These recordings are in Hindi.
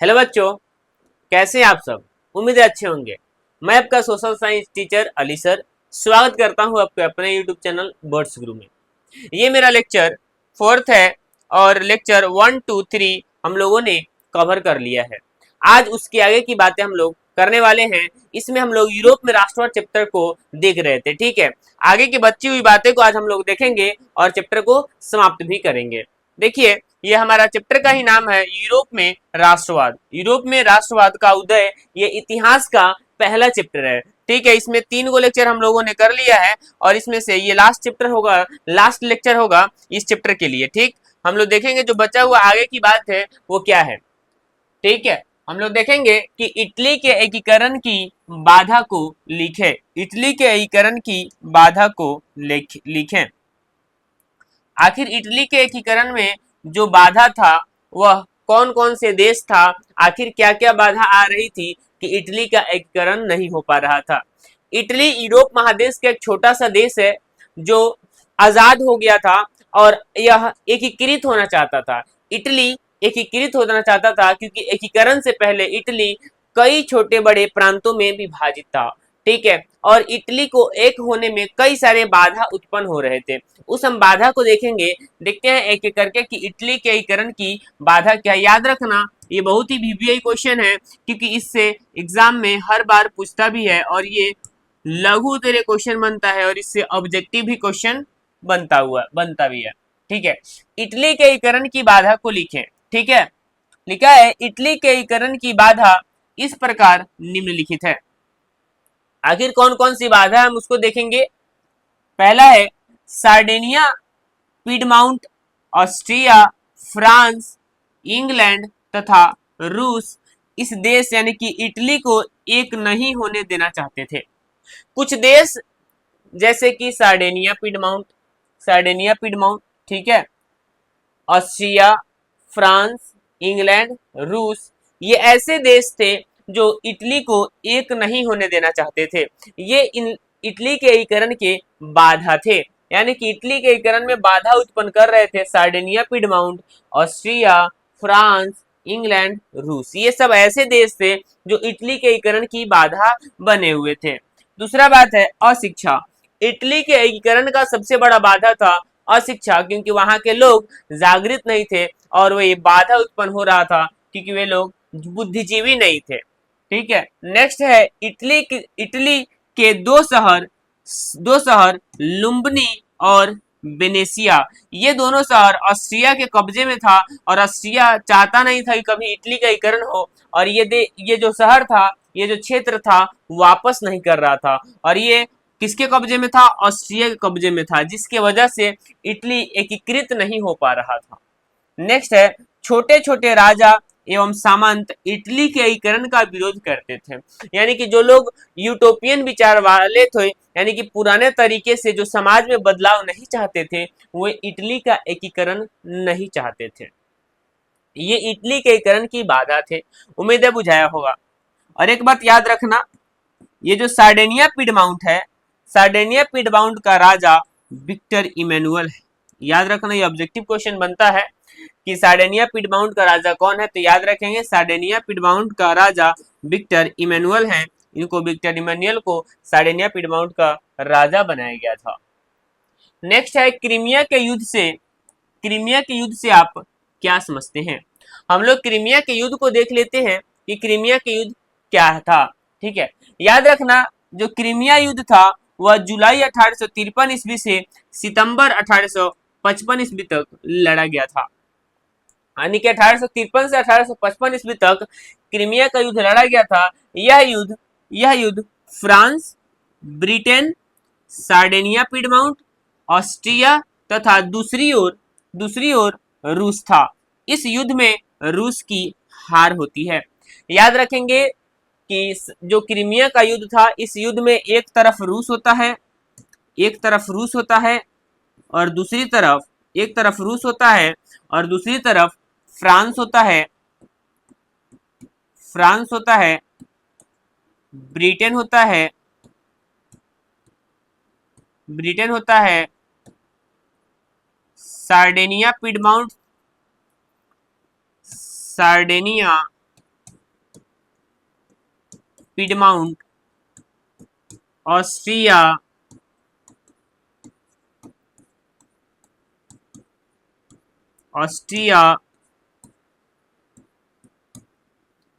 हेलो बच्चों, कैसे हैं आप सब। उम्मीद है अच्छे होंगे। मैं आपका social science teacher Ali sir स्वागत करता हूं आपके अपने यूट्यूब चैनल वर्ड्स गुरु में। ये मेरा लेक्चर फोर्थ है और लेक्चर 1 2 3 हम लोगों ने कवर कर लिया है। आज उसके आगे की बातें हम लोग करने वाले हैं। इसमें हम लोग यूरोप में राष्ट्रवाद चैप्टर को देख रहे थे, ठीक है। आगे की बची हुई बातें को आज हम लोग देखेंगे और चैप्टर को समाप्त भी करेंगे। देखिए, ये हमारा चैप्टर का ही नाम है यूरोप में राष्ट्रवाद। यूरोप में राष्ट्रवाद का उदय, ये इतिहास का पहला चैप्टर है, ठीक है। इसमें 3 लेक्चर हम लोगों ने कर लिया है और इसमें से ये लास्ट चैप्टर होगा, लास्ट लेक्चर होगा इस चैप्टर के लिए, ठीक। हम लोग देखेंगे जो बचा हुआ आगे की बात है वो क्या है, ठीक है। हम लोग देखेंगे कि इटली के एकीकरण की बाधा को लिखे। इटली के एकीकरण की बाधा को लिखें। आखिर इटली के एकीकरण में जो बाधा था वह कौन कौन से देश था, आखिर क्या क्या बाधा आ रही थी कि इटली का एकीकरण नहीं हो पा रहा था। इटली यूरोप महादेश का एक छोटा सा देश है जो आजाद हो गया था और यह एकीकृत होना चाहता था। इटली एकीकृत होना चाहता था क्योंकि एकीकरण से पहले इटली कई छोटे बड़े प्रांतों में विभाजित था, ठीक है। और इटली को एक होने में कई सारे बाधा उत्पन्न हो रहे थे। उस हम बाधा को देखेंगे, देखते हैं एक एक करके कि इटली के एकीकरण की बाधा क्या है। याद रखना, ये बहुत ही वीवीआई क्वेश्चन है क्योंकि इससे एग्जाम में हर बार पूछता भी है और ये लघु तेरे क्वेश्चन बनता है और इससे ऑब्जेक्टिव भी क्वेश्चन बनता भी है, ठीक है। इटली के एकीकरण की बाधा को लिखें, ठीक है। लिखा है इटली के एकीकरण की बाधा इस प्रकार निम्नलिखित है। आखिर कौन कौन सी बाधा है हम उसको देखेंगे। पहला है सार्डिनिया, पीडमाउंट, ऑस्ट्रिया, फ्रांस, इंग्लैंड तथा रूस इस देश यानी कि इटली को एक नहीं होने देना चाहते थे। कुछ देश जैसे कि सार्डिनिया पीडमाउंट, ठीक है, ऑस्ट्रिया, फ्रांस, इंग्लैंड, रूस, ये ऐसे देश थे जो इटली को एक नहीं होने देना चाहते थे। ये इटली के एकीकरण के बाधा थे, यानी कि इटली के एकीकरण में बाधा उत्पन्न कर रहे थे सार्डिनिया पीडमाउंट, ऑस्ट्रिया, फ्रांस, इंग्लैंड, रूस, ये सब ऐसे देश थे जो इटली के एकीकरण की बाधा बने हुए थे। दूसरा बात है अशिक्षा। इटली के एकीकरण का सबसे बड़ा बाधा था अशिक्षा, क्योंकि वहां के लोग जागृत नहीं थे और वो ये बाधा उत्पन्न हो रहा था क्योंकि वे लोग बुद्धिजीवी नहीं थे, ठीक है। नेक्स्ट है इटली के दो शहर लुम्बनी और वेनेसिया, ये दोनों शहर ऑस्ट्रिया के कब्जे में था और ऑस्ट्रिया चाहता नहीं था कि कभी इटली का एकीकरण हो और ये जो शहर था, ये जो क्षेत्र था वापस नहीं कर रहा था और ये किसके कब्जे में था, ऑस्ट्रिया के कब्जे में था, जिसके वजह से इटली एकीकृत नहीं हो पा रहा था। नेक्स्ट है छोटे छोटे राजा एवं सामंत इटली के एकीकरण का विरोध करते थे, यानी कि जो लोग यूटोपियन विचार वाले थे, यानी कि पुराने तरीके से जो समाज में बदलाव नहीं चाहते थे, वो इटली का एकीकरण नहीं चाहते थे। ये इटली के एकीकरण की बाधा थे। उम्मीद है बुझाया होगा। और एक बात याद रखना, ये जो सार्डेनिया पीडमाउंट है, सार्डेनिया पीडमाउंट का राजा विक्टर इमैनुअल है। याद रखना, ये ऑब्जेक्टिव क्वेश्चन बनता है कि सार्डेनिया पीडमाउंट का राजा कौन है, तो याद रखेंगे सार्डेनिया पीडमाउंट का राजा विक्टर इमैनुअल है। इनको विक्टर इमैनुअल को सार्डेनिया पीडमाउंट का राजा बनाया गया था। नेक्स्ट है क्रीमिया के युद्ध से आप क्या समझते हैं। हम लोग क्रीमिया के युद्ध को देख लेते हैं कि क्रीमिया के युद्ध क्या था, ठीक है। याद रखना, जो क्रीमिया युद्ध था वह जुलाई 1853 ईस्वी से सितंबर 1855 ईस्वी तक लड़ा गया था, यानी कि 1853 से 1855 ईस्वी तक क्रीमिया का युद्ध लड़ा गया था। यह युद्ध फ्रांस, ब्रिटेन, सार्डेनिया पीडमाउंट, ऑस्ट्रिया तथा दूसरी ओर रूस था। इस युद्ध में रूस की हार होती है। याद रखेंगे कि जो क्रीमिया का युद्ध था, इस युद्ध में एक तरफ रूस होता है और दूसरी तरफ फ्रांस होता है, ब्रिटेन होता है, सार्डेनिया पिडमाउंट, ऑस्ट्रिया, ऑस्ट्रिया,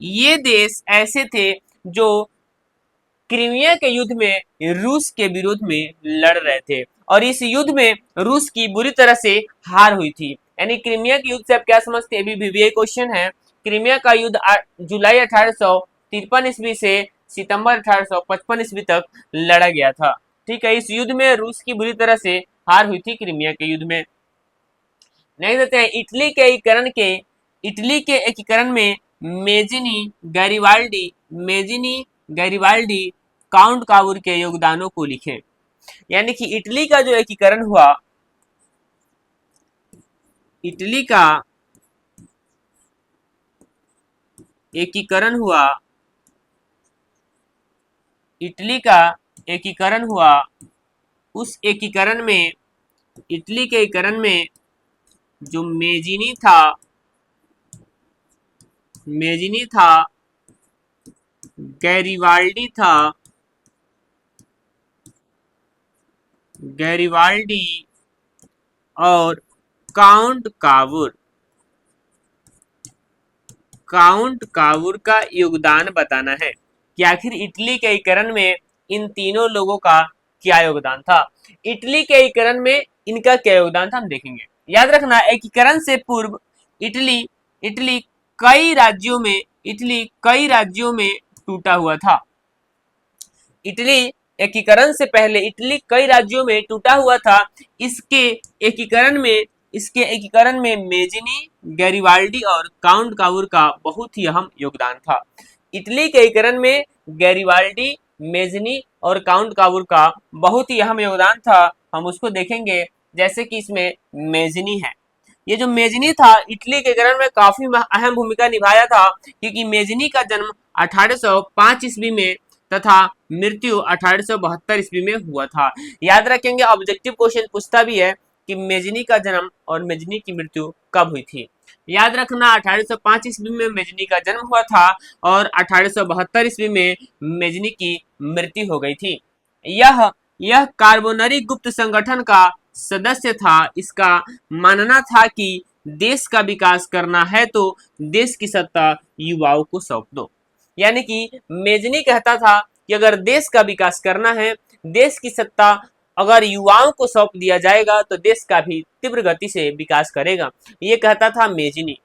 ये देश ऐसे थे जो क्रीमिया के युद्ध में रूस के विरोध में लड़ रहे थे और इस युद्ध में रूस की बुरी तरह से हार हुई थी। यानी क्रीमिया के युद्ध से आप क्या समझते हैं, अभी भी क्वेश्चन है। क्रीमिया का युद्ध जुलाई 1853 ईस्वी से सितंबर 1855 ईस्वी तक लड़ा गया था। ठीक है, इस युद्ध में रूस की बुरी तरह से हार हुई थी क्रीमिया के युद्ध में। नहीं देते हैं इटली के एकीकरण में मेजिनी गैरिबाल्डी काउंट काबूर के योगदानों को लिखें। यानी कि इटली का जो एकीकरण हुआ, इटली का एकीकरण हुआ, इटली का एकीकरण हुआ, उस एकीकरण में, इटली के एकीकरण में जो मेजिनी था, गैरिबाल्डी और काउंट काबूर का योगदान बताना है कि आखिर इटली के एकीकरण में इन तीनों लोगों का क्या योगदान था। इटली के एकीकरण में इनका क्या योगदान था हम देखेंगे। याद रखना, एकीकरण से पूर्व इटली कई राज्यों में टूटा हुआ था। इटली एकीकरण से पहले इटली कई राज्यों में टूटा हुआ था। इसके एकीकरण में मेजिनी, गैरिबाल्डी और काउंट काबूर का बहुत ही अहम योगदान था। इटली के एकीकरण में गैरिबाल्डी, मेजिनी और काउंट काबूर का बहुत ही अहम योगदान था। हम उसको देखेंगे, जैसे कि इसमें मेजिनी है। ये जो मेजिनी था इटली के एकीकरण में काफी अहम भूमिका निभाया था, क्योंकि मेजिनी का जन्म 1805 ईस्वी में तथा मृत्यु 1872 ईस्वी में हुआ था। याद रखेंगे, ऑब्जेक्टिव क्वेश्चन पूछता भी है कि मेजिनी का जन्म और मेजिनी की मृत्यु कब हुई थी। याद रखना, 1805 ईस्वी में मेजिनी का जन्म हुआ था और 1872 ईस्वी में मेजिनी की मृत्यु हो गई थी। यह कार्बोनरी गुप्त संगठन का सदस्य था। इसका मानना था कि देश का विकास करना है तो देश की सत्ता युवाओं को सौंप दो। यानी कि मेजिनी कहता था कि अगर देश का विकास करना है, देश की सत्ता अगर युवाओं को सौंप दिया जाएगा तो देश का भी तीव्र गति से विकास करेगा, ये कहता था मेजिनी।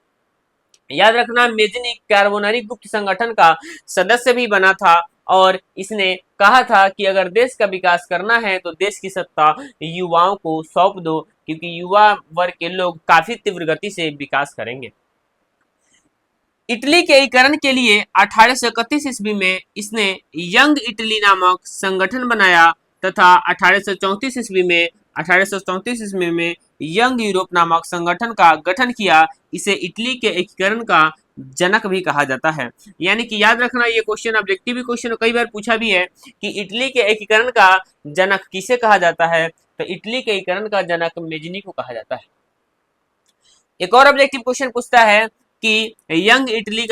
याद रखना, मेजिनी कार्बोनरी गुप्त संगठन का सदस्य भी बना था और इसने कहा था कि अगर देश का विकास करना है तो देश की सत्ता युवाओं को सौंप दो, क्योंकि युवा वर्ग के लोग काफी तीव्र गति से विकास करेंगे। इटली के एकीकरण के लिए 1831 ईस्वी में इसने यंग इटली नामक संगठन बनाया तथा 1834 ईस्वी में यंग यूरोप नामक संगठन का गठन किया। इसे इटली के एकीकरण का जनक भी कहा जाता है। यानी कि याद रखना, ये क्वेश्चन ऑब्जेक्टिव क्वेश्चन कई बार पूछा भी है कि इटली के एकीकरण का जनक किसे कहा जाता है, तो इटली के एकीकरण का जनक मेजिनी को कहा जाता है। एक और ऑब्जेक्टिव क्वेश्चन पूछता है कि यंग इटली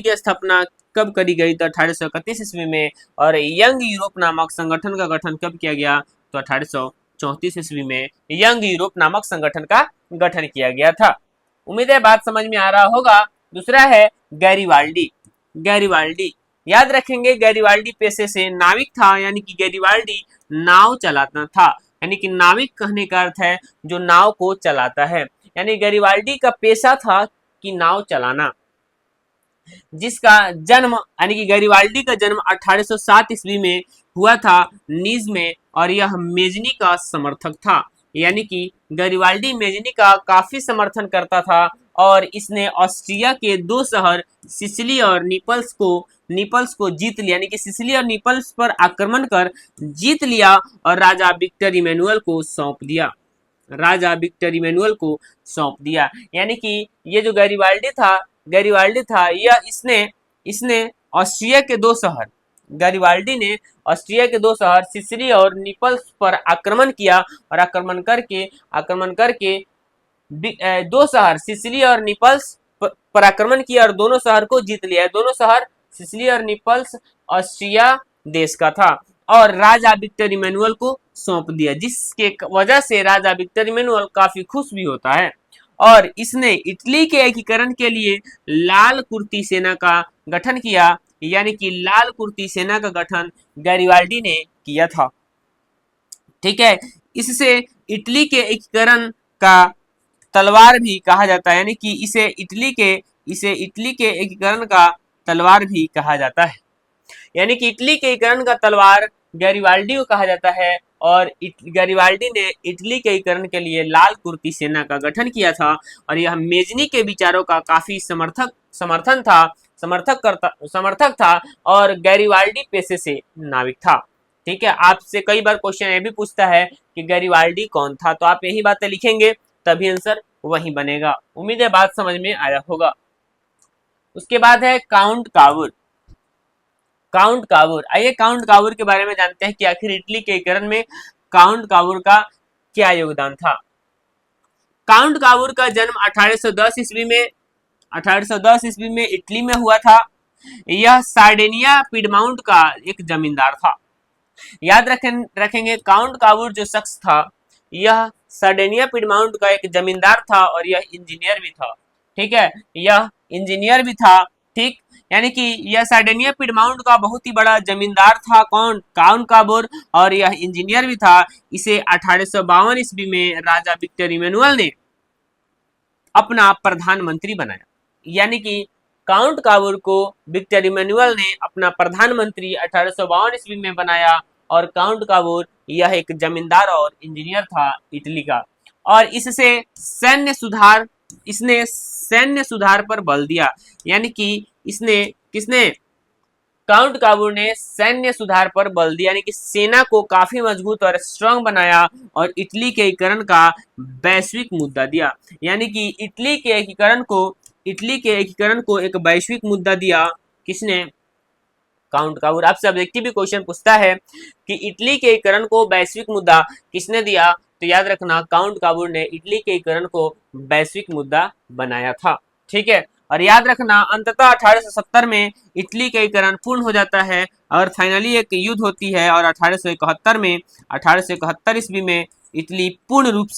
की स्थापना कब करी गई, तो 1831 ईस्वी में, और यंग यूरोप नामक संगठन का गठन कब किया गया, तो 1834 ईस्वी में यंग यूरोप नामक संगठन का गठन किया गया था। उम्मीद है बात समझ में आ रहा होगा। दूसरा है गैरिबाल्डी। याद रखेंगे, गैरिबाल्डी पेशे से नाविक था, यानी कि गैरिबाल्डी नाव चलाता था। यानी कि नाविक कहने का अर्थ है जो नाव को चलाता है। यानी गैरिबाल्डी का पेशा था कि नाव चलाना, जिसका जन्म, यानी कि गैरिबाल्डी का जन्म 1807 ईस्वी में हुआ था नीज में, और यह मेजिनी का समर्थक था। यानी कि गैरिबाल्डी मेजिनी का काफी समर्थन करता था और इसने ऑस्ट्रिया के दो शहर सिसिली और निपल्स को जीत लिया। यानी कि सिसिली और निपल्स पर आक्रमण कर जीत लिया और राजा विक्टर इमैनुअल को सौंप दिया। यानी कि ये जो गैरिबाल्डी था यह इसने ऑस्ट्रिया के दो शहर, गैरिबाल्डी ने ऑस्ट्रिया के दो शहर सिसिली और निपल्स पर आक्रमण किया और आक्रमण करके दो शहर सिसिली और निपल्स पर आक्रमण किया और दोनों शहर को जीत लिया। दोनों शहर सिसिली और नेपल्स ऑस्ट्रिया देश का था और राजा विक्टर इमैनुअल को सौंप दिया, जिसके वजह से राजा विक्टर इमैनुअल काफी खुश भी होता है। और इसने इटली के एकीकरण के लिए लाल कुर्ती सेना का गठन किया, यानी कि लाल कुर्ती सेना का गठन गैरिबाल्डी ने किया था। ठीक है, इससे इटली के एकीकरण का तलवार भी कहा जाता है, यानी कि इसे इटली के एकीकरण का तलवार भी कहा जाता है, यानी कि इटली के एकीकरण का तलवार गैरिबाल्डी को कहा जाता है। और गैरिबाल्डी ने इटली के एकीकरण के लिए लाल कुर्ती सेना का गठन किया था और यह मेजनी के विचारों का काफी समर्थक था और गैरिबाल्डी पेशे से नाविक था। ठीक है, आपसे कई बार क्वेश्चन ये भी पूछता है कि गैरिबाल्डी कौन था, तो आप यही बातें लिखेंगे तभी आंसर वही बनेगा। उम्मीद है बात समझ में आया होगा। उसके बाद है काउंट कावूर। काउंट कावूर, आइए काउंट कावूर के बारे में जानते हैं कि आखिर इटली के एकीकरण में काउंट कावूर का क्या योगदान था। काउंट कावूर का जन्म 1810 ईस्वी में इटली में हुआ था। यह सार्डिनिया पिडमाउंट का एक जमींदार था। याद रखेंगे काउंट कावूर जो शख्स था, यह सार्डिनिया पिडमाउंट का एक जमींदार था और यह इंजीनियर भी था। ठीक है, यह इंजीनियर भी था। ठीक, यानी कि यह सार्डिनिया पिडमाउंट का बहुत ही बड़ा जमींदार था कौन, काउंट कावूर, और यह इंजीनियर भी था। इसे 1852 ईस्वी में राजा विक्टर इमैनुअल ने अपना प्रधानमंत्री बनाया, यानी कि काउंट कावूर को विक्टर इमैनुअल ने अपना प्रधानमंत्री 1852 ईस्वी में बनाया। और काउंट कावूर यह एक जमींदार और इंजीनियर था इटली का, और इसने सैन्य सुधार पर बल दिया, यानी कि काउंट कावूर ने सैन्य सुधार पर बल दिया, यानी कि सेना को काफी मजबूत और स्ट्रांग बनाया और इटली के एकीकरण का वैश्विक मुद्दा दिया, यानी कि इटली के एकीकरण को एक वैश्विक मुद्दा दिया। किसने? Count Cavour. आपसे ऑब्जेक्टिव भी क्वेश्चन पूछता है कि इटली के एकीकरण को वैश्विक मुद्दा किसने दिया, तो याद रखना काउंट कावूर ने इटली के एकीकरण को वैश्विक मुद्दा बनाया था। ठीक है, और याद रखना अंततः 1870 में इटली का एकीकरण पूर्ण हो जाता है और फाइनली एक युद्ध होती है और 1871 ईस्वी में इटली पूर्ण रूप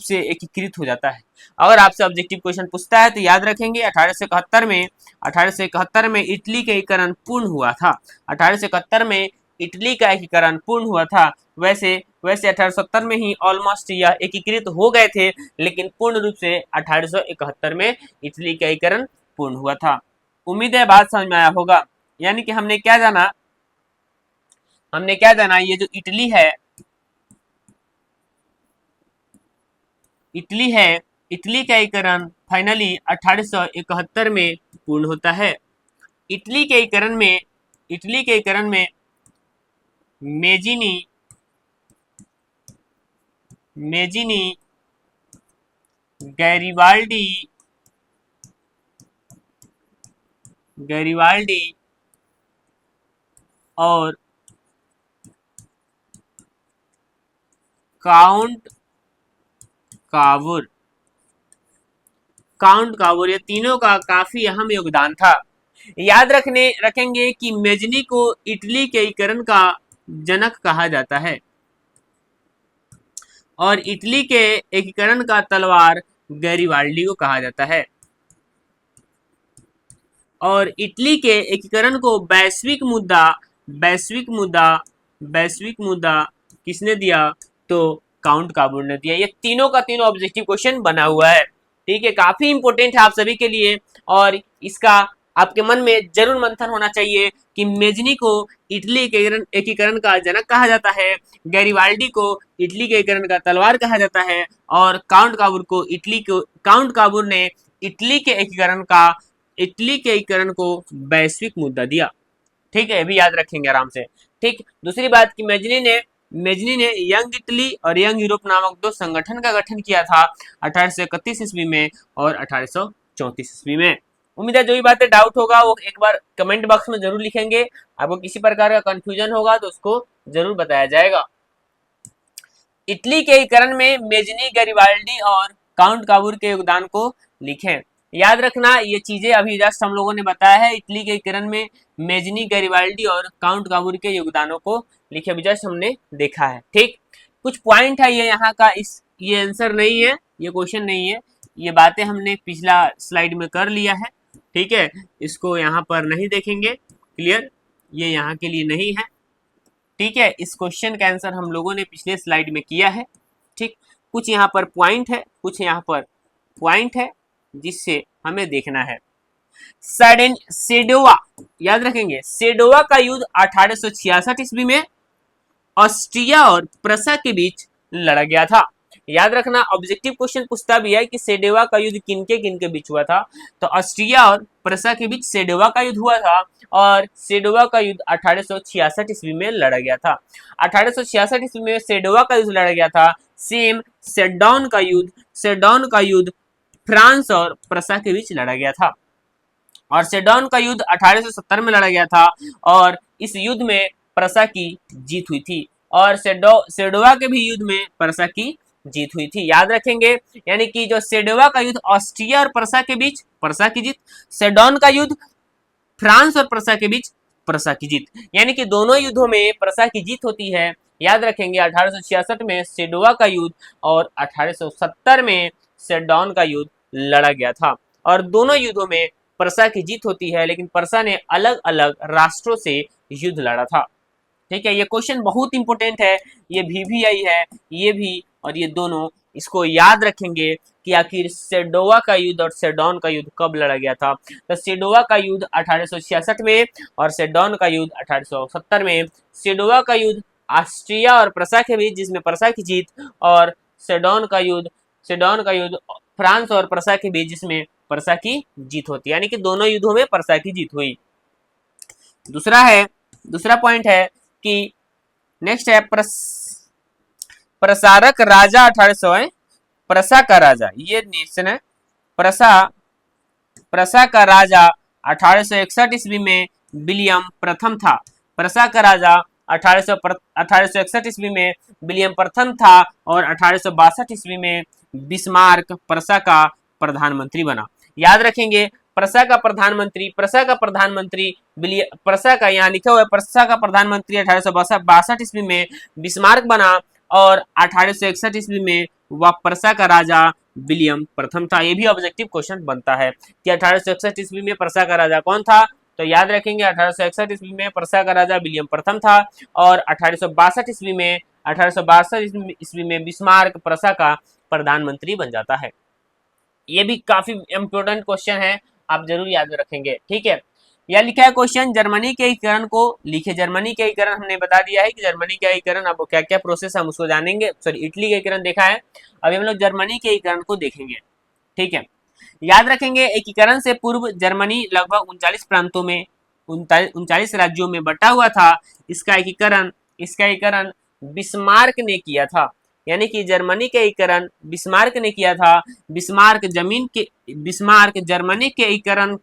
से एकीकृत हो जाता है। अगर आपसे ऑब्जेक्टिव क्वेश्चन पूछता है तो याद रखेंगे 1871 में इटली का एकीकरण पूर्ण हुआ था। 1871 में इटली का एकीकरण पूर्ण हुआ था। वैसे 1870 में ही ऑलमोस्ट यह एकीकृत हो गए थे, लेकिन पूर्ण रूप से 1871 में इटली का एकीकरण पूर्ण हुआ था। उम्मीद है बात समझ में आया होगा। यानी कि हमने क्या जाना, ये जो इटली है, इटली का एकीकरण फाइनली 1871 में पूर्ण होता है। इटली के एकीकरण में मेजिनी, गैरिबाल्डी और काउंट कावूर ये तीनों का काफी अहम योगदान था। याद रखेंगे कि मेजनी को इटली के एकीकरण का जनक कहा जाता है और इटली के एकीकरण का तलवार गैरिबाल्डी को कहा जाता है। और इटली के एकीकरण को वैश्विक मुद्दा किसने दिया, तो काउंट कावूर ने दिया। ये तीनों का तीनों ऑब्जेक्टिव क्वेश्चन बना हुआ है। ठीक है, काफी इंपोर्टेंट है आप सभी के लिए और इसका आपके मन में जरूर मंथन होना चाहिए कि मेजनी को इटली के एकीकरण का जनक कहा जाता है, गैरिबाल्डी को इटली के एकीकरण का तलवार कहा जाता है और काउंट कावूर ने इटली के एकीकरण को वैश्विक मुद्दा दिया। ठीक है, भी याद रखेंगे आराम से। ठीक, दूसरी बात कि मेजनी ने यंग इटली और यंग यूरोप नामक दो संगठन का गठन किया था 1831 ईस्वी में और 1834 ईस्वी में। उम्मीद है जो भी बातें डाउट होगा वो एक बार कमेंट बॉक्स में जरूर लिखेंगे। आपको किसी प्रकार का कंफ्यूजन होगा तो उसको जरूर बताया जाएगा। इटली के एकीकरण में मेजनी, गैरिबाल्डी और काउंट कावूर के योगदान को लिखें। याद रखना ये चीजें अभी जस्ट हम लोगों ने बताया है। इटली के एकीकरण में मेजनी, गैरिबाल्डी और काउंट काबूर के योगदानों को लिखे अभी जस्ट हमने देखा है। ठीक, कुछ पॉइंट है ये यहाँ का, इस ये आंसर नहीं है, ये क्वेश्चन नहीं है, ये बातें हमने पिछला स्लाइड में कर लिया है। ठीक है, इसको यहाँ पर नहीं देखेंगे, क्लियर, ये यहाँ के लिए नहीं है। ठीक है, इस क्वेश्चन का आंसर हम लोगों ने पिछले स्लाइड में किया है। ठीक, कुछ यहाँ पर पॉइंट है, कुछ यहाँ पर पॉइंट है जिससे हमें देखना है। सेडोवा, याद रखेंगे, सेडोवा का युद्ध 1866 ईस्वी में ऑस्ट्रिया और प्रसा के बीच लड़ा गया था। याद रखना, ऑब्जेक्टिव क्वेश्चन पूछता भी है कि सेडोवा का युद्ध किनके बीच हुआ था, तो ऑस्ट्रिया और प्रसा के बीच सेडोवा का युद्ध हुआ था, और सेडोवा का युद्ध 1866 ईस्वी में लड़ा गया था। 1866 ईस्वी में सेडोवा का युद्ध लड़ा गया था। सेम सेडॉन का युद्ध फ्रांस और प्रसा के बीच लड़ा गया था, और सेडॉन का युद्ध 1870 में लड़ा गया था, और इस युद्ध में प्रसा की जीत हुई थी, और सेडोवा के भी युद्ध में प्रसा की जीत हुई थी। याद रखेंगे, यानी कि जो सेडोवा का युद्ध ऑस्ट्रिया और प्रसा के बीच प्रसा की जीत, सेडॉन का युद्ध फ्रांस और प्रसा के बीच प्रसा की जीत, यानी कि दोनों युद्धों में प्रसा की जीत होती है। याद रखेंगे, 1866 में सेडोवा का युद्ध और 1870 में सेडॉन का युद्ध लड़ा गया था, और दोनों युद्धों में प्रसा की जीत होती है, लेकिन प्रसा ने अलग अलग राष्ट्रों से युद्ध लड़ा था। ठीक है, ये क्वेश्चन बहुत इंपॉर्टेंट है, ये VVI है, ये भी और ये दोनों, इसको याद रखेंगे कि आखिर सेडोवा का युद्ध और सेडॉन का युद्ध कब लड़ा गया था। तो सेडोवा का युद्ध 1866 में और सेडॉन का युद्ध 1870 में। सेडोवा का युद्ध ऑस्ट्रिया और प्रसा के बीच, जिसमें प्रसा की जीत, और सेडॉन का युद्ध फ्रांस और प्रसा के बीच, जिसमें प्रसा की जीत होती है, यानी कि दोनों युद्धों में प्रसा की जीत हुई। दूसरा पॉइंट है कि नेक्स्ट है प्रसारक राजा 1800, प्रसा का राजा, ये नेशन है, प्रसा का राजा 1861 ईस्वी में विलियम प्रथम था। प्रसा का राजा 1861 ईस्वी में विलियम प्रथम था, और 1862 ईस्वी में बिस्मार्क प्रसा का प्रधानमंत्री बना। याद रखेंगे, प्रसा का प्रधानमंत्री प्रसा का, यहाँ लिखा हुआ है, प्रसा का प्रधानमंत्री 1862 ईस्वी में बिस्मार्क बना, और 1861 ईस्वी में वह प्रसा का राजा विलियम प्रथम था। ये भी ऑब्जेक्टिव क्वेश्चन बनता है कि 1861 ईस्वी में प्रसा का राजा कौन था, तो याद रखेंगे 1861 ईस्वी में प्रसा का राजा विलियम प्रथम था, और 1862 ईस्वी में बिस्मार्क प्रसा का प्रधानमंत्री बन जाता है। ये भी काफी इंपोर्टेंट क्वेश्चन है, आप जरूर याद रखेंगे। ठीक है, यह लिखा है क्वेश्चन, जर्मनी के एकीकरण को लिखे। जर्मनी के एकीकरण हमने बता दिया है कि जर्मनी का एकीकरण, अब क्या क्या प्रोसेस हम उसको जानेंगे। सॉरी, इटली का एकीकरण देखा है, अभी हम लोग जर्मनी के एकीकरण को देखेंगे। ठीक है, याद रखेंगे, एकीकरण से पूर्व जर्मनी लगभग 39 प्रांतों में 39 राज्यों में बटा हुआ था। इसका एकीकरण बिस्मार्क ने किया था, यानी कि जर्मनी के एकीकरण बिस्मार्क ने किया था। बिस्मार्क जर्मनी के एकीकरण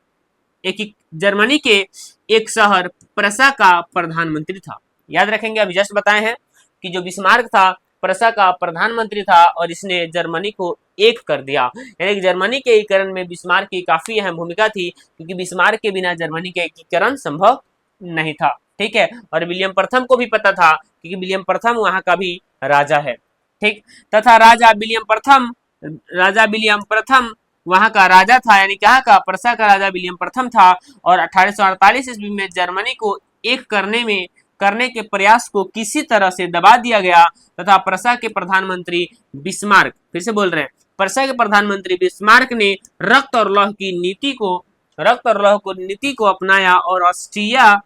जर्मनी के एक शहर प्रसा का प्रधानमंत्री था। याद रखेंगे, अभी जस्ट बताए हैं कि जो बिस्मार्क था प्रसा का प्रधानमंत्री था, और इसने जर्मनी को एक कर दिया, यानी कि जर्मनी के एकीकरण में बिस्मार्क की काफी अहम भूमिका थी, क्योंकि बिस्मार्क के बिना जर्मनी का एकीकरण संभव नहीं था। ठीक है, और विलियम प्रथम को भी पता था, क्योंकि विलियम प्रथम वहां का भी राजा है। ठीक, तथा राजा विलियम प्रथम वहां का राजा था, यानी कहाँ का, प्रसा का राजा विलियम प्रथम था, और 1848 ईस्वी में जर्मनी को एक करने के प्रयास को किसी तरह से दबा दिया गया, तथा प्रसा के प्रधानमंत्री बिस्मार्क, फिर से बोल रहे हैं, प्रसा के प्रधानमंत्री बिस्मार्क ने रक्त और लौह की नीति को अपनाया, और ऑस्ट्रिया,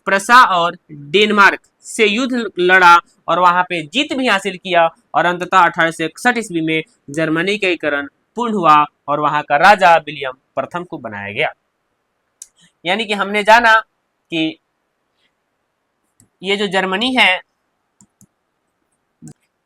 प्रसा और डेनमार्क से युद्ध लड़ा, और वहां पे जीत भी हासिल किया, और अंततः 1861 ईस्वी में जर्मनी का एकीकरण पूर्ण हुआ, और वहां का राजा विलियम प्रथम को बनाया गया। यानी कि हमने जाना कि ये जो जर्मनी है,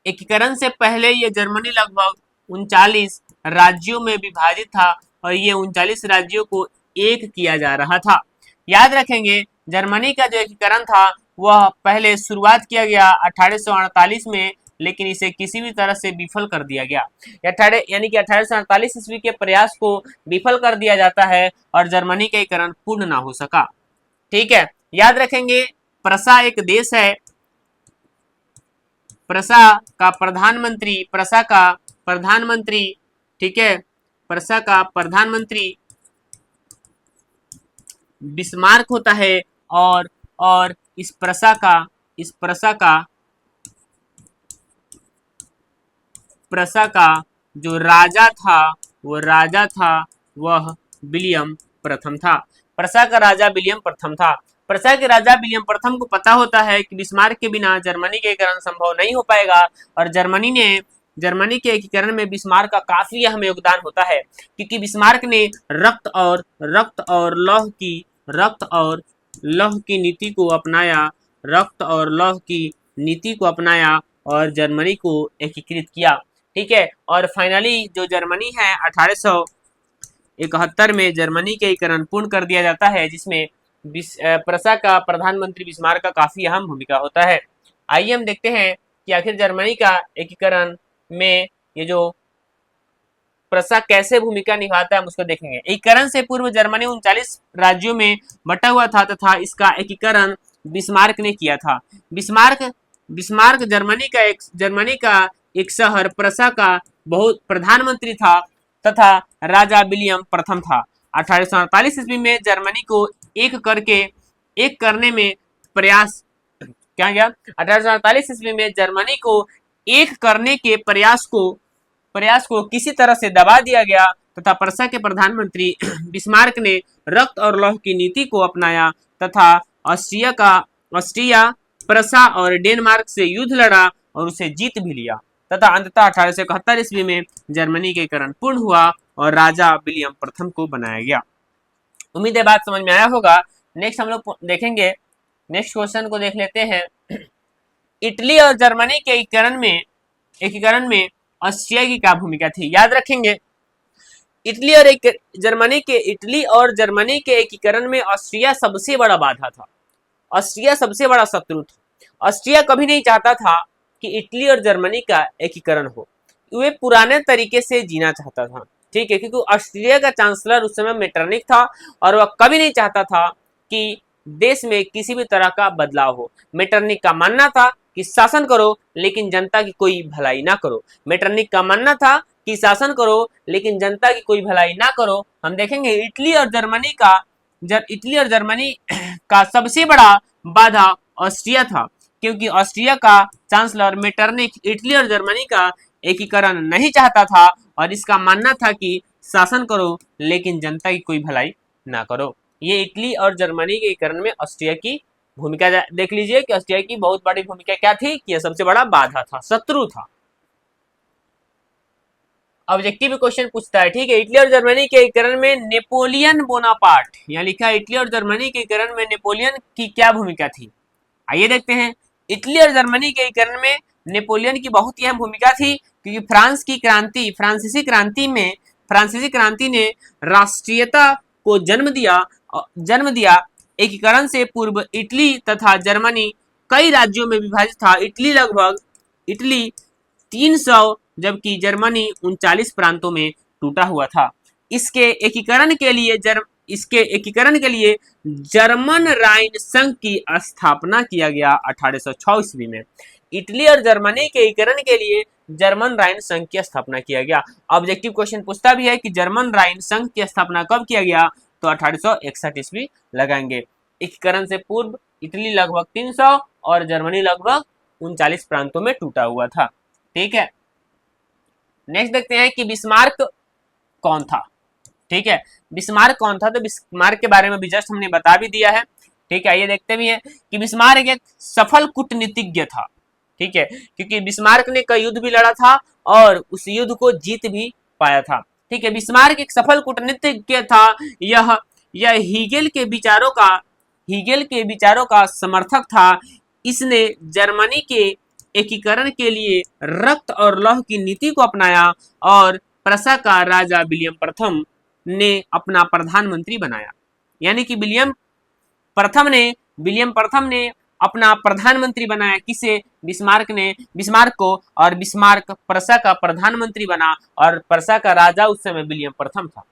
एकीकरण से पहले ये जर्मनी लगभग 39 राज्यों में विभाजित था, और ये 39 राज्यों को एक किया जा रहा था। याद रखेंगे, जर्मनी का जो एकीकरण था वह पहले शुरुआत किया गया 1848 में लेकिन इसे किसी भी तरह से विफल कर दिया गया। यानी कि 1848 ईस्वी के प्रयास को विफल कर दिया जाता है और जर्मनी का एकीकरण पूर्ण ना हो सका। ठीक है, याद रखेंगे प्रसा एक देश है, प्रसा का प्रधानमंत्री, ठीक है, प्रसा का प्रधानमंत्री बिस्मार्क होता है और इस प्रसा का जो राजा था वह विलियम प्रथम था। प्रसा का राजा विलियम प्रथम था। प्रसा के राजा विलियम प्रथम को पता होता है कि बिस्मार्क के बिना जर्मनी के एकीकरण संभव नहीं हो पाएगा और जर्मनी के एकीकरण में बिस्मार्क का काफी अहम योगदान होता है, क्योंकि बिस्मार्क ने रक्त और लौह की नीति को अपनाया और जर्मनी को एकीकृत किया। ठीक है, और फाइनली जो जर्मनी है 1871 में जर्मनी के एकीकरण पूर्ण कर दिया जाता है, जिसमें प्रसा का प्रधानमंत्री बिस्मार्क का काफी अहम भूमिका होता है। आइए हम देखते हैं कि आखिर जर्मनी का एकीकरण में ये जो प्रसा कैसे भूमिका निभाता है, हम उसको देखेंगे। एकीकरण से पूर्व जर्मनी 39 राज्यों में बटा हुआ था तथा इसका एकीकरण बिस्मार्क ने किया था। बिस्मार्क जर्मनी का एक शहर प्रसा का बहुत प्रधानमंत्री था तथा राजा विलियम प्रथम था। 1848 ईस्वी में जर्मनी को एक करने में प्रयास क्या गया। 1848 ईस्वी में जर्मनी को एक करने के प्रयास को किसी तरह से दबा दिया गया तथा प्रसा के प्रधानमंत्री बिस्मार्क ने रक्त और लौह की नीति को अपनाया तथा ऑस्ट्रिया, प्रसा और डेनमार्क से युद्ध लड़ा और उसे जीत भी लिया तथा अंततः 1871 ईस्वी में जर्मनी के एकीकरण पूर्ण हुआ और राजा विलियम प्रथम को बनाया गया। उम्मीद है बात समझ में आया होगा। नेक्स्ट हम लोग देखेंगे, नेक्स्ट क्वेश्चन को देख लेते हैं। इटली और जर्मनी के एकीकरण में ऑस्ट्रिया की क्या भूमिका थी। याद रखेंगे इटली और जर्मनी के एकीकरण में ऑस्ट्रिया सबसे बड़ा बाधा था, ऑस्ट्रिया सबसे बड़ा शत्रु था। ऑस्ट्रिया कभी नहीं चाहता था कि इटली और जर्मनी का एकीकरण हो, वे पुराने तरीके से जीना चाहता था। ठीक है, क्योंकि ऑस्ट्रिया का चांसलर उस समय मेटरनिक था और वह कभी नहीं चाहता था कि देश में किसी भी तरह का बदलाव हो। मेटरनिक का मानना था कि शासन करो लेकिन जनता की कोई भलाई ना करो। मेटरनिक का मानना था कि शासन करो लेकिन जनता की कोई भलाई ना करो। हम देखेंगे इटली और जर्मनी का सबसे बड़ा बाधा ऑस्ट्रिया था, क्योंकि ऑस्ट्रिया का चांसलर मेटरनिक इटली और जर्मनी का एकीकरण नहीं चाहता था और इसका मानना था कि शासन करो लेकिन जनता की कोई भलाई ना करो। ये इटली और जर्मनी के एकीकरण में ऑस्ट्रिया की भूमिका देख लीजिए कि ऑस्ट्रिया की बहुत बड़ी भूमिका क्या थी कि यह सबसे बड़ा बाधा था, शत्रु था। ऑब्जेक्टिव क्वेश्चन पूछता है, ठीक है, इटली और जर्मनी के एकीकरण में नेपोलियन बोनापार्ट, यहाँ लिखा है इटली और जर्मनी के एकीकरण में नेपोलियन की क्या भूमिका थी। आइए देखते हैं। इटली और जर्मनी के एकीकरण में नेपोलियन की बहुत ही अहम भूमिका थी, क्योंकि फ्रांसीसी क्रांति ने राष्ट्रीयता को जन्म दिया। एकीकरण से पूर्व इटली तथा जर्मनी कई राज्यों में विभाजित था। इटली 300 जबकि जर्मनी 39 प्रांतों में टूटा हुआ था। इसके एकीकरण के लिए जर्मन राइन संघ की स्थापना किया गया 1806 ईस्वी में। इटली और जर्मनी के एकीकरण के लिए जर्मन राइन संघ की स्थापना किया गया। ऑब्जेक्टिव क्वेश्चन पूछता भी है कि जर्मन राइन संघ की स्थापना कब किया गया, तो 1861 ईस्वी लगाएंगे। एकीकरण से पूर्व इटली लगभग 300 और जर्मनी लगभग 39 प्रांतों में टूटा हुआ था। ठीक है, नेक्स्ट देखते हैं कि बिस्मार्क कौन था। ठीक है, बिस्मार्क कौन था, तो बिस्मार्क के बारे में भी जस्ट हमने बता भी दिया है। ठीक है, आइए देखते भी हैं कि बिस्मार्क एक सफल कूटनीतिज्ञ था। ठीक है, क्योंकि बिस्मार्क ने कई युद्ध भी लड़ा था और उस युद्ध को जीत भी पाया था। ठीक है, बिस्मार्क एक सफल कूटनीतिज्ञ था। यह हीगेल के विचारों का समर्थक था। इसने जर्मनी के एकीकरण के लिए रक्त और लौह की नीति को अपनाया और प्रसा का राजा विलियम प्रथम ने अपना प्रधानमंत्री बनाया। यानी कि विलियम प्रथम ने अपना प्रधानमंत्री बनाया। किसे? बिस्मार्क ने, बिस्मार्क को। और बिस्मार्क प्रसा का प्रधानमंत्री बना और प्रसा का राजा उस समय विलियम प्रथम था।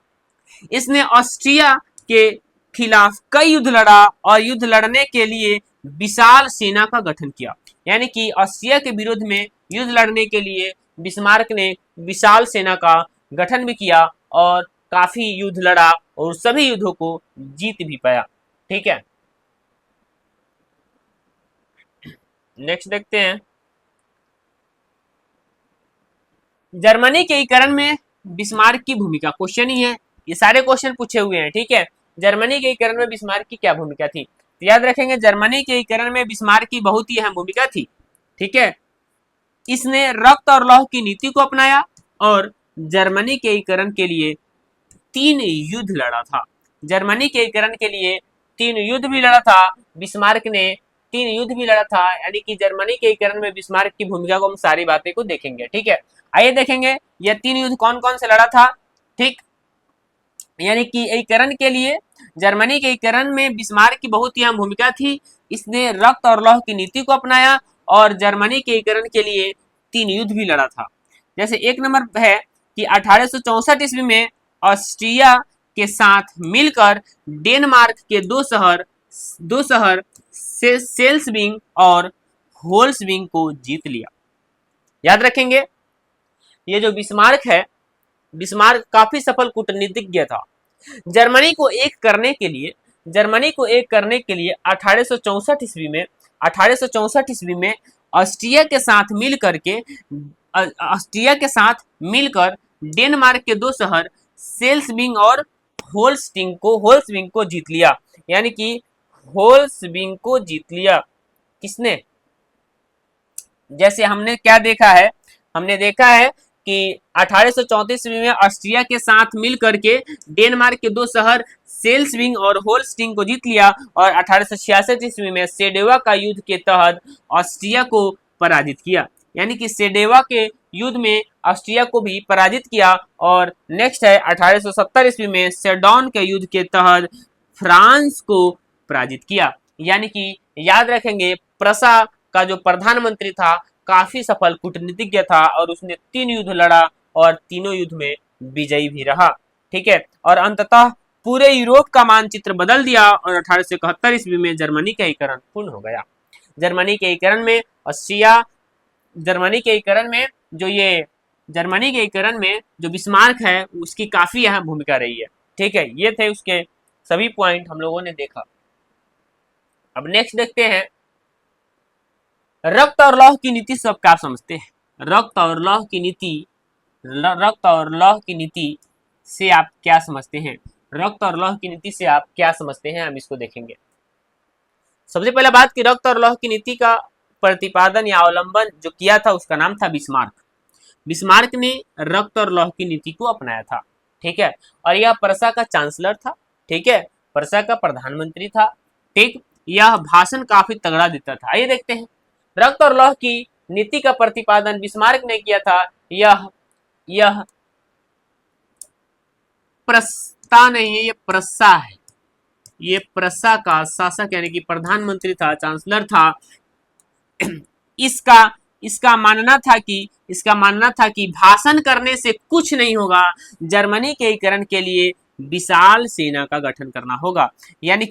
इसने ऑस्ट्रिया के खिलाफ कई युद्ध लड़ा और युद्ध लड़ने के लिए विशाल सेना का गठन किया। यानी कि ऑस्ट्रिया के विरोध में युद्ध लड़ने के लिए बिस्मार्क ने विशाल सेना का गठन भी किया और काफी युद्ध लड़ा और सभी युद्धों को जीत भी पाया। ठीक है, नेक्स्ट देखते हैं। जर्मनी के एकीकरण में बिस्मार्क की भूमिका। क्वेश्चन ही है, ये सारे क्वेश्चन पूछे हुए हैं। ठीक है, जर्मनी के एकीकरण में बिस्मार्क की क्या भूमिका थी? तो याद रखेंगे, जर्मनी के एकीकरण में बिस्मार्क की बहुत ही अहम भूमिका थी। ठीक है, इसने रक्त और लौह की नीति को अपनाया और जर्मनी के एकीकरण के लिए 3 युद्ध लड़ा था। जर्मनी के एकीकरण के लिए 3 युद्ध भी लड़ा था बिस्मार्क ने, 3 युद्ध भी लड़ा था। यानी कि जर्मनी के एकीकरण में बिस्मार्क की भूमिका को हम सारी बातें को देखेंगे। ठीक है, आइए देखेंगे यह 3 युद्ध कौन कौन से लड़ा था। ठीक, यानी कि एकीकरण के लिए जर्मनी के एकीकरण में बिस्मार्क की बहुत ही अहम भूमिका थी। इसने रक्त और लौह की नीति को अपनाया और जर्मनी के एकीकरण के लिए 3 युद्ध भी लड़ा था। जैसे एक नंबर है कि 1864 ईस्वी में ऑस्ट्रिया के साथ मिलकर डेनमार्क के दो शहर सेल्सविंग और होल्सविंग को जीत लिया। याद रखेंगे, ये जो बिस्मार्क है, बिस्मार्क काफी सफल कूटनीतिज्ञ था। जर्मनी को एक करने के लिए 1864 ईस्वी में ऑस्ट्रिया के साथ मिलकर डेनमार्क के 2 शहर सेल्सविंग और होल्सविंग को जीत लिया। यानी कि होल्सविंग को जीत लिया किसने? जैसे हमने क्या देखा है, हमने देखा है कि 1834 ईस्वी में ऑस्ट्रिया के साथ मिलकर के डेनमार्क के 2 शहर सेल्सविंग और होल्स्टिंग को जीत लिया और 1866 ईस्वी में सेडेवा का युद्ध के तहत ऑस्ट्रिया को पराजित किया। यानी कि सेडेवा के युद्ध में ऑस्ट्रिया को भी पराजित किया। और नेक्स्ट है 1870 ईस्वी में सेडोन के युद्ध के तहत फ्रांस को पराजित किया। यानी कि याद रखेंगे, प्रसा का जो प्रधानमंत्री था काफी सफल कूटनीतिज्ञ था और उसने 3 युद्ध लड़ा और तीनों युद्ध में विजयी भी रहा। ठीक है, और अंततः पूरे यूरोप का मानचित्र बदल दिया और 1871 ईस्वी में जर्मनी का एकीकरण पूर्ण हो गया। जर्मनी के एकीकरण में जर्मनी के एकीकरण में जो बिस्मार्क है उसकी काफी अहम भूमिका रही है। ठीक है, ये थे उसके सभी पॉइंट हम लोगों ने देखा। अब नेक्स्ट देखते हैं, रक्त और लौह की नीति से आप क्या समझते हैं? रक्त और लौह की नीति से आप क्या समझते हैं? रक्त और लौह की नीति से आप क्या समझते हैं, हम इसको देखेंगे। सबसे पहला बात कि रक्त और लौह की नीति का प्रतिपादन या अवलंबन जो किया था उसका नाम था बिस्मार्क। बिस्मार्क ने रक्त और लौह की नीति को अपनाया था। ठीक है, और यह प्रसा का चांसलर था। ठीक है, प्रसा का प्रधानमंत्री था। ठीक, यह भाषण काफी तगड़ा देता था। आइए देखते हैं, रक्त और लौह की नीति का प्रतिपादन बिस्मार्क ने किया था। यह प्रस्ता नहीं है, ये प्रसा है। ये प्रसा का शासक यानी कि प्रधानमंत्री था, चांसलर था। इसका मानना था कि भाषण करने से कुछ नहीं होगा, जर्मनी के एकीकरण के लिए विशाल सेना का गठन करना होगा। यानी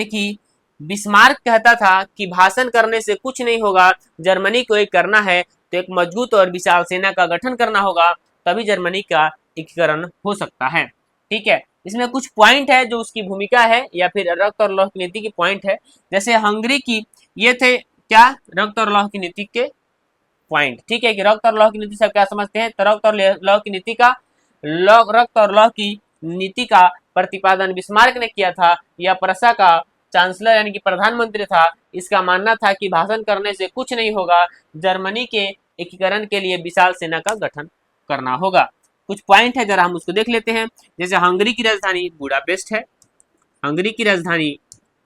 कि बिस्मार्क कहता था कि भाषण करने से कुछ नहीं होगा, जर्मनी को एक करना है तो एक मजबूत और विशाल सेना का गठन करना होगा, तभी जर्मनी का एकीकरण हो सकता है। ठीक है, इसमें कुछ पॉइंट है जो उसकी भूमिका है या फिर रक्त और लौह की नीति की पॉइंट है। जैसे हंगरी की, ये थे क्या रक्त और लौह की नीति के पॉइंट। ठीक है, कि रक्त और लौह की नीति से क्या समझते हैं? तो रक्त और लौह की नीति का प्रतिपादन बिस्मार्क ने किया था। यह प्रसा का चांसलर यानी कि प्रधानमंत्री था। इसका मानना था कि भाषण करने से कुछ नहीं होगा, जर्मनी के एकीकरण के लिए विशाल सेना का गठन करना होगा। कुछ पॉइंट है, जरा हम उसको देख लेते हैं। जैसे हंगरी की राजधानी बुडापेस्ट है। हंगरी की राजधानी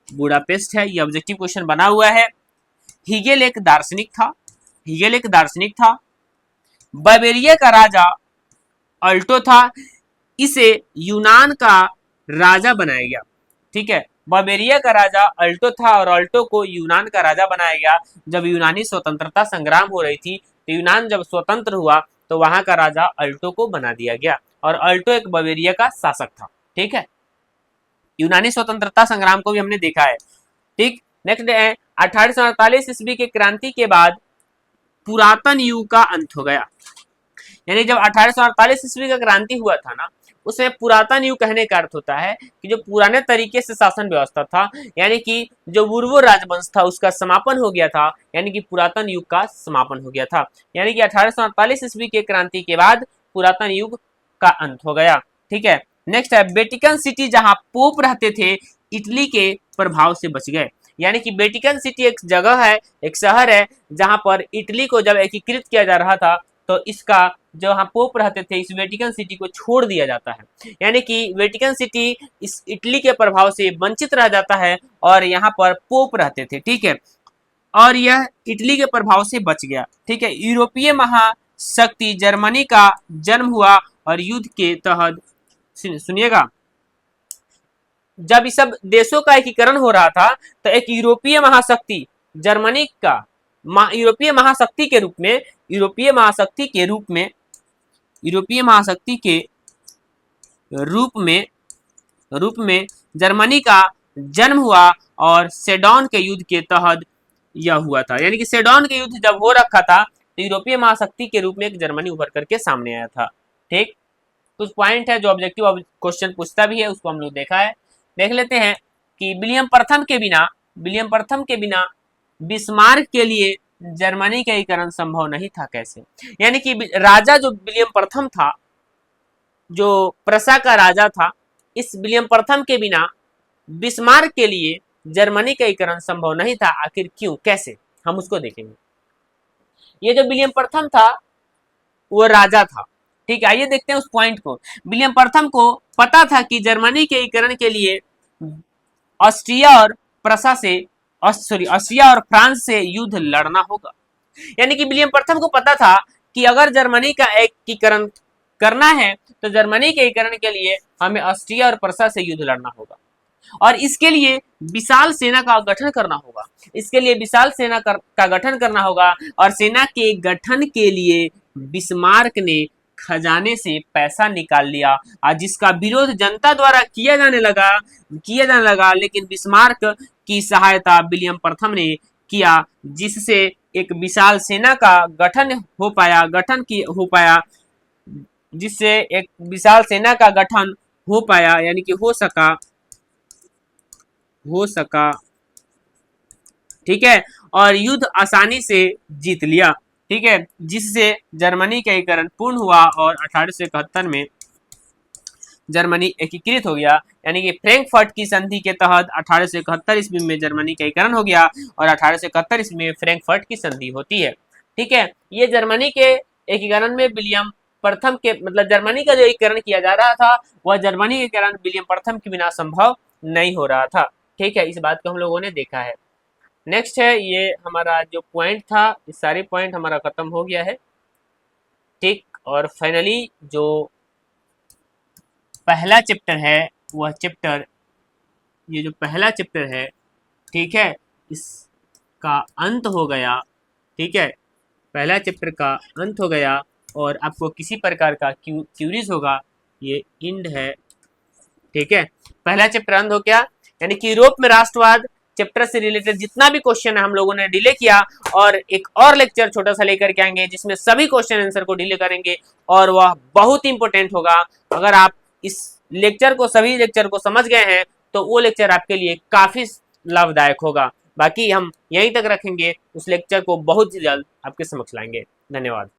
बुडापेस्ट है, ये ऑब्जेक्टिव क्वेश्चन बना हुआ है। हीगेल एक दार्शनिक था। बावेरिया का राजा अल्टो था, इसे यूनान का राजा बनाया गया। ठीक है, बवेरिया का राजा अल्टो था और अल्टो को यूनान का राजा बनाया गया। जब यूनानी स्वतंत्रता संग्राम हो रही थी तो यूनान जब स्वतंत्र हुआ तो वहां का राजा अल्टो को बना दिया गया और अल्टो एक बवेरिया का शासक था। ठीक है, यूनानी स्वतंत्रता संग्राम को भी हमने देखा है। ठीक, नेक्स्ट है 1848 ईस्वी के क्रांति के बाद पुरातन युग का अंत हो गया। यानी जब 1848 ईस्वी का क्रांति हुआ था ना, उसमें पुरातन युग कहने का अर्थ होता है कि जो पुराने तरीके से शासन व्यवस्था था, यानी कि जो वुर्वो राजवंश था उसका समापन हो गया था, यानी कि पुरातन युग का समापन हो गया था। यानी कि 1848 ईस्वी के क्रांति के बाद पुरातन युग का अंत हो गया। ठीक है, नेक्स्ट है वेटिकन सिटी, जहां पोप रहते थे इटली के प्रभाव से बच गए। यानी कि वेटिकन सिटी एक जगह है, एक शहर है जहां पर इटली को जब एकीकृत किया जा रहा था तो इसका जो यहाँ पोप रहते थे इस वेटिकन सिटी को छोड़ दिया जाता है। यानी कि वेटिकन सिटी इस इटली के प्रभाव से वंचित रह जाता है और यहाँ पर पोप रहते थे। ठीक है, और यह इटली के प्रभाव से बच गया। ठीक है, यूरोपीय महाशक्ति जर्मनी का जन्म हुआ और युद्ध के तहत सुनिएगा, जब इस सब देशों का एकीकरण हो रहा था तो एक यूरोपीय महाशक्ति जर्मनी का यूरोपीय महाशक्ति के रूप में यूरोपीय महाशक्ति के रूप में जर्मनी का जन्म हुआ और सेडॉन के युद्ध के तहत यह हुआ था। यानी कि सेडॉन के युद्ध जब हो रखा था तो यूरोपीय महाशक्ति के रूप में एक जर्मनी उभर करके सामने आया था। ठीक, कुछ पॉइंट है जो ऑब्जेक्टिव क्वेश्चन पूछता भी है, उसको हम लोग देखा है। देख लेते हैं कि विलियम प्रथम के बिना बिस्मार्क के लिए जर्मनी का एकीकरण संभव नहीं था। कैसे? यानी कि राजा जो विलियम प्रथम था, जो प्रसा का राजा था, इस विलियम प्रथम के बिना बिस्मार्क के लिए जर्मनी का एकीकरण संभव नहीं था। आखिर क्यों, कैसे, हम उसको देखेंगे। ये जो विलियम प्रथम था वो राजा था। ठीक है, आइए देखते हैं उस पॉइंट को। विलियम प्रथम को पता था कि जर्मनी के एकीकरण के लिए ऑस्ट्रिया और फ्रांस से युद्ध लड़ना होगा। यानी कि विलियम प्रथम को पता था कि अगर जर्मनी का एकीकरण करना है तो जर्मनी के एकीकरण के लिए हमें ऑस्ट्रिया और प्रसा से युद्ध लड़ना होगा और इसके लिए विशाल सेना का गठन करना होगा। और सेना के गठन के लिए बिस्मार्क ने खजाने से पैसा निकाल लिया और जिसका विरोध जनता द्वारा किया जाने लगा, लेकिन बिस्मार्क की सहायता विलियम प्रथम ने किया, जिससे एक विशाल सेना का गठन हो पाया, यानी कि हो सका। ठीक है, और युद्ध आसानी से जीत लिया। ठीक है, जिससे जर्मनी का एकीकरण पूर्ण हुआ और 1871 में जर्मनी एकीकृत हो गया। यानी कि फ्रैंकफर्ट की संधि के तहत 1871 ईस्वी में जर्मनी का एकीकरण हो गया और 1871 ईस्वी में फ्रैंकफर्ट की संधि होती है। ठीक है, ये जर्मनी के एकीकरण में विलियम प्रथम के मतलब जर्मनी का जो एकीकरण किया जा रहा था वह जर्मनी के एकीकरण विलियम प्रथम के बिना संभव नहीं हो रहा था। ठीक है, इस बात को हम लोगों ने देखा है। नेक्स्ट है, ये हमारा जो पॉइंट था, ये सारे पॉइंट हमारा खत्म हो गया है। ठीक, और फाइनली जो पहला चैप्टर है वह चैप्टर, ये जो पहला चैप्टर है, ठीक है, इसका अंत हो गया। ठीक है, पहला चैप्टर का अंत हो गया और आपको किसी प्रकार का क्यूरीज होगा, ये इंड है। ठीक है, पहला चैप्टर अंत हो गया। यानी कि यूरोप में राष्ट्रवाद चैप्टर से रिलेटेड जितना भी क्वेश्चन है हम लोगों ने डिले किया और एक और लेक्चर छोटा सा लेकर के आएंगे जिसमें सभी क्वेश्चन आंसर को डिले करेंगे और वह बहुत इंपॉर्टेंट होगा। अगर आप इस सभी लेक्चर को समझ गए हैं तो वो लेक्चर आपके लिए काफी लाभदायक होगा। बाकी हम यहीं तक रखेंगे, उस लेक्चर को बहुत ही जल्द आपके समक्ष लाएंगे। धन्यवाद।